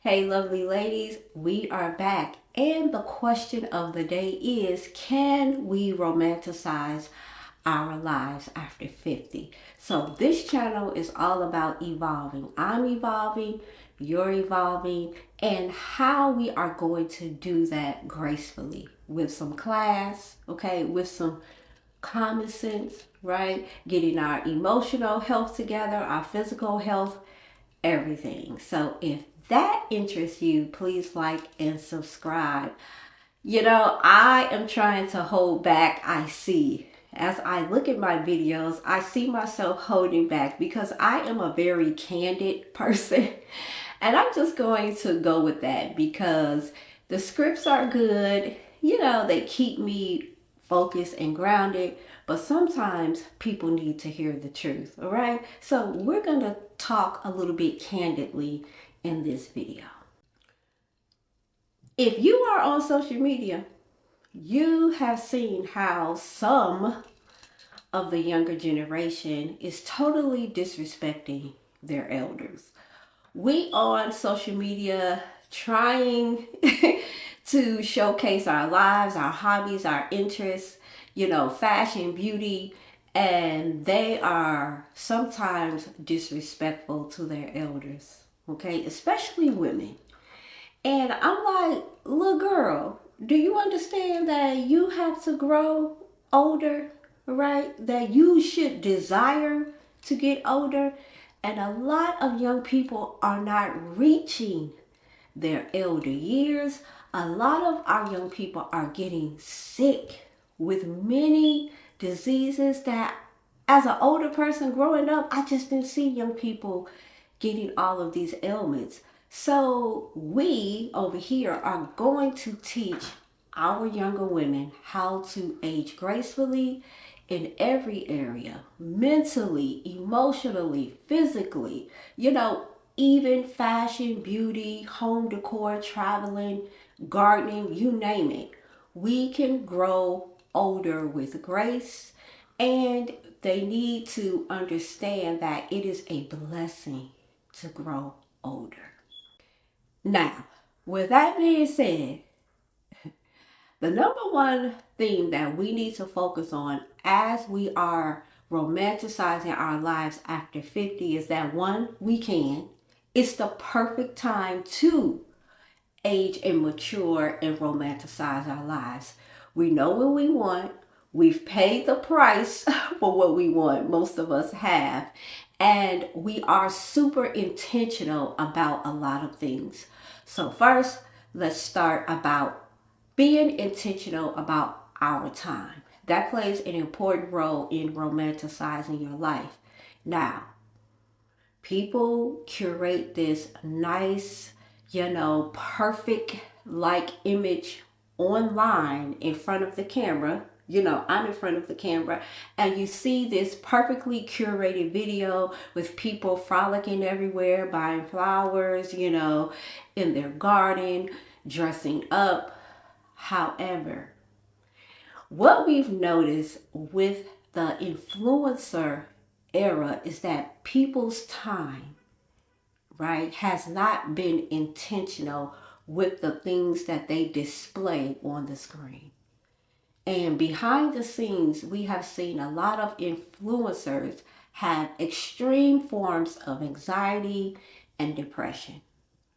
Hey, lovely ladies, we are back. And the question of the day is, can we romanticize our lives after 50? So this channel is all about evolving. I'm evolving, you're evolving, and how we are going to do that gracefully with some class, okay, with some common sense, right? Getting our emotional health together, our physical health, everything. So if that interests you, please like and subscribe. I am trying to hold back. As I look at my videos, I see myself holding back because I am a very candid person. And I'm just going to go with that because the scripts are good. They keep me focused and grounded, but sometimes people need to hear the truth, all right? So we're going to talk a little bit candidly in this video. If you are on social media, you have seen how some of the younger generation is totally disrespecting their elders. We on social media trying to showcase our lives, our hobbies, our interests, fashion, beauty, and they are sometimes disrespectful to their elders, okay? Especially women. And I'm like, little girl, do you understand that you have to grow older, right? That you should desire to get older. And a lot of young people are not reaching their elder years. A lot of our young people are getting sick with many diseases that as an older person growing up, I just didn't see young people getting all of these ailments. So we over here are going to teach our younger women how to age gracefully in every area, mentally, emotionally, physically, even fashion, beauty, home decor, traveling, gardening, you name it. We can grow older with grace, and they need to understand that it is a blessing to grow older. Now, with that being said, the number one thing that we need to focus on as we are romanticizing our lives after 50 is that one, we can. It's the perfect time to age and mature and romanticize our lives. We know what we want. We've paid the price for what we want. Most of us have. And we are super intentional about a lot of things. So first, let's start about being intentional about our time. That plays an important role in romanticizing your life. Now, people curate this nice, perfect like image online in front of the camera. I'm in front of the camera and you see this perfectly curated video with people frolicking everywhere, buying flowers, in their garden, dressing up. However, what we've noticed with the influencer era is that people's time, right, has not been intentional with the things that they display on the screen. And behind the scenes, we have seen a lot of influencers have extreme forms of anxiety and depression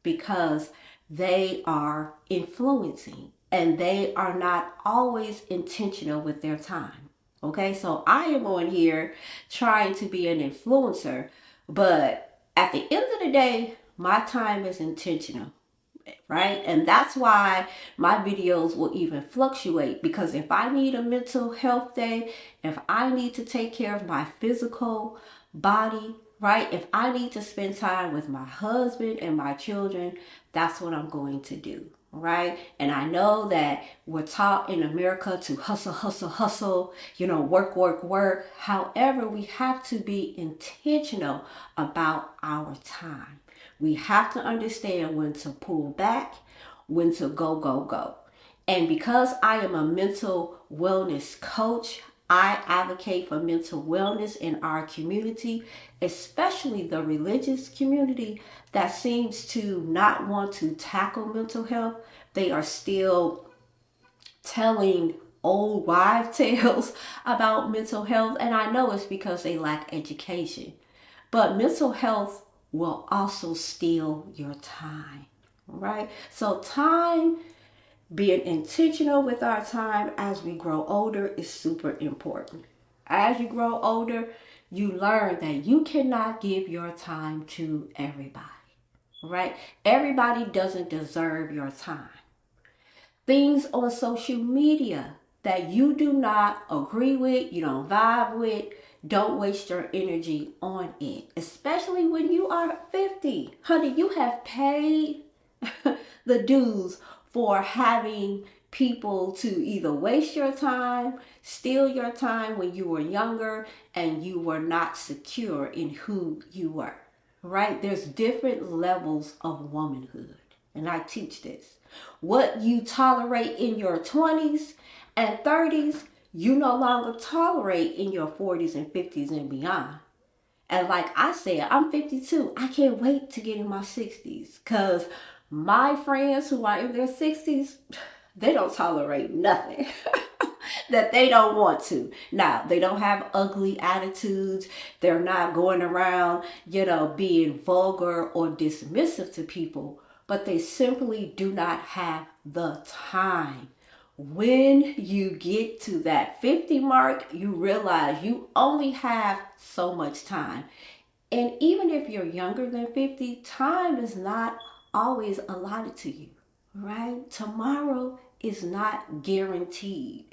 because they are influencing and they are not always intentional with their time. Okay, so I am on here trying to be an influencer, but at the end of the day, my time is intentional, right? And that's why my videos will even fluctuate, because if I need a mental health day, if I need to take care of my physical body, right? If I need to spend time with my husband and my children, that's what I'm going to do, right? And I know that we're taught in America to hustle, hustle, hustle, work, work, work. However, we have to be intentional about our time. We have to understand when to pull back, when to go, go, go. And because I am a mental wellness coach, I advocate for mental wellness in our community, especially the religious community that seems to not want to tackle mental health. They are still telling old wives' tales about mental health, and I know it's because they lack education. But mental health will also steal your time, right? So, time, being intentional with our time as we grow older is super important. As you grow older, you learn that you cannot give your time to everybody, right? Everybody doesn't deserve your time. Things on social media that you do not agree with, you don't vibe with, don't waste your energy on it. Especially when you are 50. Honey, you have paid the dues for having people to either waste your time, steal your time when you were younger and you were not secure in who you were, right? There's different levels of womanhood, and I teach this. What you tolerate in your 20s and 30s, you no longer tolerate in your 40s and 50s and beyond. And like I said, I'm 52. I can't wait to get in my 60s because my friends who are in their 60s, they don't tolerate nothing that they don't want to. Now, they don't have ugly attitudes. They're not going around, being vulgar or dismissive to people, but they simply do not have the time. When you get to that 50 mark, you realize you only have so much time. And even if you're younger than 50, time is not always allotted to you, right? Tomorrow is not guaranteed.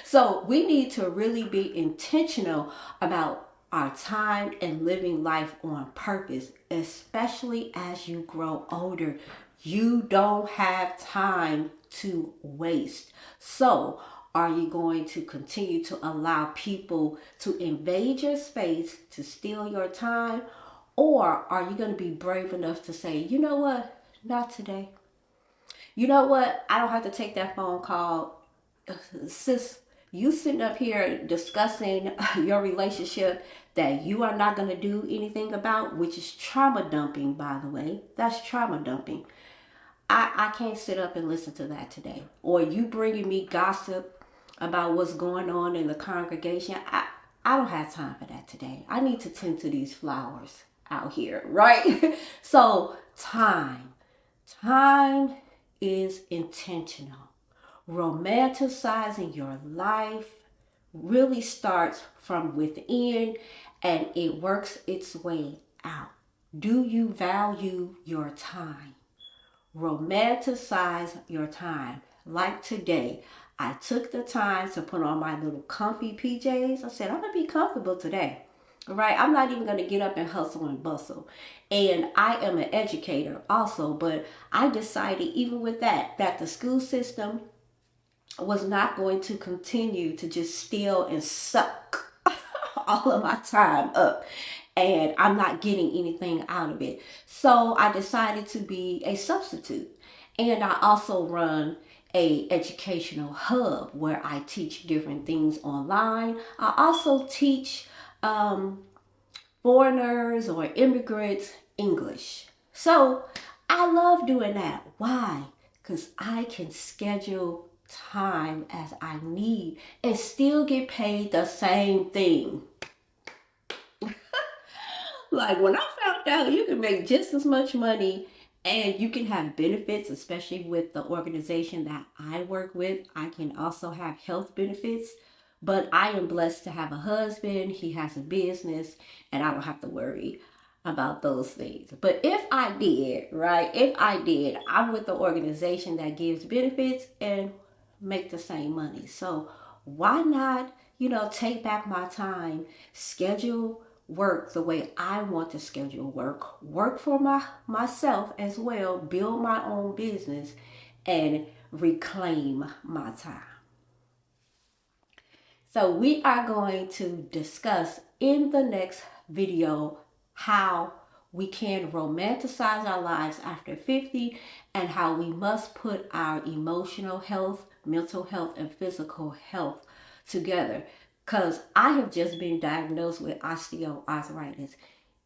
So we need to really be intentional about our time and living life on purpose, especially as you grow older. You don't have time to waste. So, are you going to continue to allow people to invade your space to steal your time? Or are you going to be brave enough to say, you know what? Not today. You know what? I don't have to take that phone call. Sis, you sitting up here discussing your relationship that you are not going to do anything about, which is trauma dumping, by the way. That's trauma dumping. I can't sit up and listen to that today. Or you bringing me gossip about what's going on in the congregation. I don't have time for that today. I need to tend to these flowers out here, right? So time is intentional. Romanticizing your life really starts from within and it works its way out. Do you value your time? Romanticize your time. Like today, I took the time to put on my little comfy PJs. I said, I'm going to be comfortable today. All right, I'm not even going to get up and hustle and bustle. And I am an educator also, but I decided even with that the school system was not going to continue to just steal and suck all of my time up, and I'm not getting anything out of it. So I decided to be a substitute, and I also run a educational hub where I teach different things online. I also teach foreigners or immigrants English. So I love doing that. Why? Because I can schedule time as I need and still get paid the same thing. Like when I found out you can make just as much money and you can have benefits, especially with the organization that I work with. I can also have health benefits, but I am blessed to have a husband. He has a business and I don't have to worry about those things. But if I did, right? If I did, I'm with the organization that gives benefits and make the same money. So why not, take back my time, schedule work the way I want to schedule work for myself as well, build my own business and reclaim my time. So we are going to discuss in the next video how we can romanticize our lives after 50 and how we must put our emotional health, mental health, and physical health together. because I have just been diagnosed with osteoarthritis.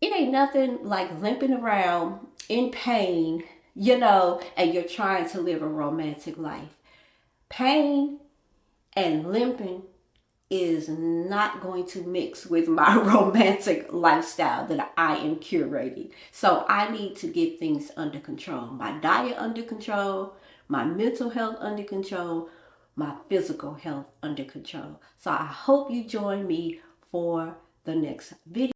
It ain't nothing like limping around in pain, and you're trying to live a romantic life. Pain and limping is not going to mix with my romantic lifestyle that I am curating. So I need to get things under control. My diet under control, my mental health under control, my physical health under control. So I hope you join me for the next video.